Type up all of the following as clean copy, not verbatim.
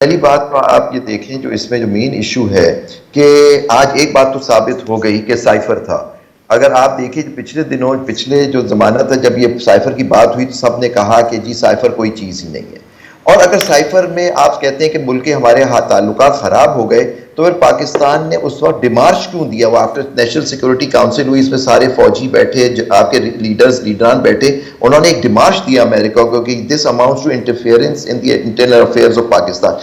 پہلی بات تو آپ یہ دیکھیں جو اس میں جو مین ایشو ہے کہ آج ایک بات تو ثابت ہو گئی کہ سائفر تھا. اگر آپ دیکھیں پچھلے دنوں پچھلے جو زمانہ تھا جب یہ سائفر کی بات ہوئی تو سب نے کہا کہ جی سائفر کوئی چیز ہی نہیں ہے. اور اگر سائفر میں آپ کہتے ہیں کہ ملک ہمارے تعلقات خراب ہو گئے تو پھر پاکستان نے اس وقت ڈیمارش کیوں دیا؟ وہ آفٹر نیشنل سیکورٹی کاؤنسل ہوئی، اس میں سارے فوجی بیٹھے، آپ کے لیڈران بیٹھے، انہوں نے ایک ڈیمارش دیا امریکہ کو کہ this amounts to interference in the internal affairs of Pakistan.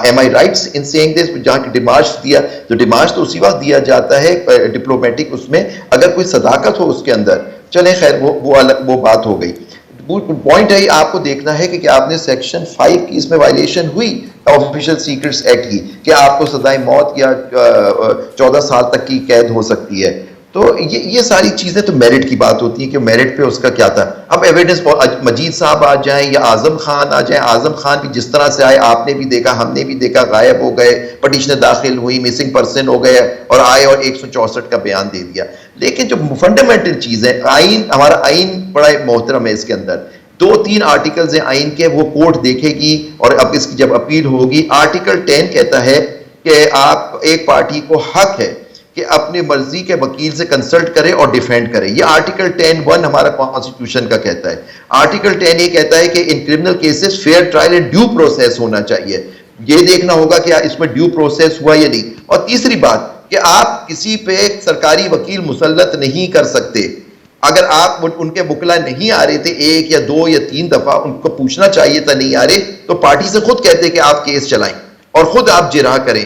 Am I right in seeing this? جہاں کی ڈیمارش دیا، تو ڈیمارش تو اسی وقت دیا جاتا ہے ڈپلومیٹک، اس میں اگر کوئی صداقت ہو اس کے اندر. چلیں خیر وہ بات ہو گئی. پوائنٹ ہے آپ کو دیکھنا ہے کہ آپ نے سیکشن 5 کی اس میں وائلیشن ہوئی آفیشل سیکرٹس ایکٹ کی کہ آپ کو سزائے موت یا 14 سال تک کی قید ہو سکتی ہے. تو یہ ساری چیزیں تو میرٹ کی بات ہوتی ہے کہ میرٹ پہ اس کا کیا تھا. اب ایویڈنس مجید صاحب آ جائیں یا اعظم خان آ جائیں، اعظم خان بھی جس طرح سے آئے آپ نے بھی دیکھا، ہم نے بھی دیکھا، غائب ہو گئے، پٹیشنیں داخل ہوئی، مسنگ پرسن ہو گئے اور آئے اور 164 کا بیان دے دیا. لیکن جو فنڈامنٹل چیز ہے، آئین، ہمارا آئین بڑا محترم ہے، اس کے اندر 2-3 آرٹیکلز ہیں آئین کے، وہ کورٹ دیکھے گی اور اب اس کی جب اپیل ہوگی. آرٹیکل 10 کہتا ہے کہ آپ ایک پارٹی کو حق ہے کہ اپنی مرضی کے وکیل سے کنسلٹ کرے اور ڈیفینڈ کرے. یہ آرٹیکل 10(1) ہمارا کانسٹیٹیوشن کا کہتا ہے. آرٹیکل 10 یہ کہتا ہے کہ ان criminal cases fair trial and due process ہونا چاہیے. یہ دیکھنا ہوگا کہ اس میں ڈیو پروسیس ہوا یا نہیں. اور تیسری بات کہ آپ کسی پہ سرکاری وکیل مسلط نہیں کر سکتے. اگر آپ ان کے وکلا نہیں آ رہے تھے 1 یا 2 یا 3 دفعہ، ان کو پوچھنا چاہیے تھا نہیں آ رہے، تو پارٹی سے خود کہتے کہ آپ کیس چلائیں اور خود آپ جرح کریں.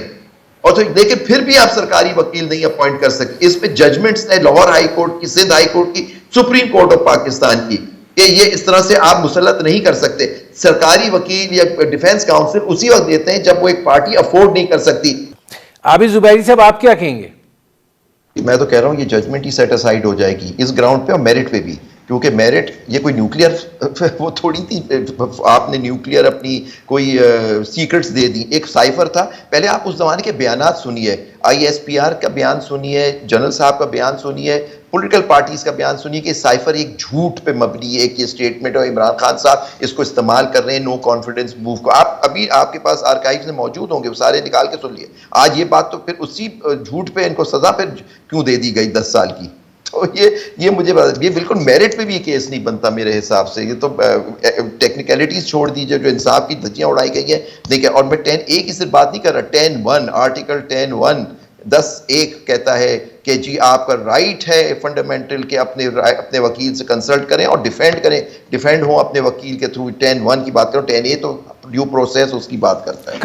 اور تو لیکن پھر بھی آپ سرکاری وکیل نہیں اپوائنٹ کر سکتے. اس پہ ججمنٹس ہیں لاہور ہائی کورٹ کی، سندھ ہائی کورٹ کی، سپریم کورٹ آف پاکستان کی، کہ یہ اس طرح سے آپ مسلط نہیں کر سکتے. سرکاری وکیل یا ڈیفینس کاؤنسل اسی وقت دیتے ہیں جب وہ ایک پارٹی افورڈ نہیں کر سکتی. عابد زبیری صاحب آپ کیا کہیں گے؟ میں تو کہہ رہا ہوں یہ ججمنٹ ہی سیٹ اسائیڈ ہو جائے گی اس گراؤنڈ پہ اور میرٹ پہ بھی، کیونکہ میرٹ یہ کوئی نیوکلیئر وہ تھوڑی تھی آپ نے نیوکلیئر اپنی کوئی سیکرٹس دے دی. ایک سائفر تھا. پہلے آپ اس زمانے کے بیانات سنیے، ISPR کا بیان سنیے، جنرل صاحب کا بیان سنیے، پولیٹیکل پارٹیز کا بیان سنیے کہ سائفر ایک جھوٹ پہ مبنی ہے. ایک یہ اسٹیٹمنٹ اور عمران خان صاحب اس کو استعمال کر رہے ہیں نو کانفیڈنس موو کو. آپ ابھی آپ کے پاس آرکائیوز میں موجود ہوں گے، وہ سارے نکال کے سن لیے. آج یہ بات تو پھر اسی جھوٹ پہ ان کو سزا پھر کیوں دے دی گئی 10 سال کی؟ تو یہ مجھے یہ بالکل میرٹ پہ بھی یہ کیس نہیں بنتا میرے حساب سے. یہ تو ٹیکنیکلٹیز چھوڑ دیجیے، جو انصاف کی دھجیاں اڑائی گئی ہیں. دیکھیں، اور میں 10(a) کی صرف بات نہیں کر رہا، 10(1) آرٹیکل 10(1) 10(1) کہتا ہے کہ جی آپ کا رائٹ ہے فنڈامنٹل کہ اپنے وکیل سے کنسلٹ کریں اور ڈیفینڈ کریں، ڈیفینڈ ہوں اپنے وکیل کے تھرو. 10(1) کی بات کروں، 10(a) تو ڈیو پروسیس اس کی بات کرتا ہے.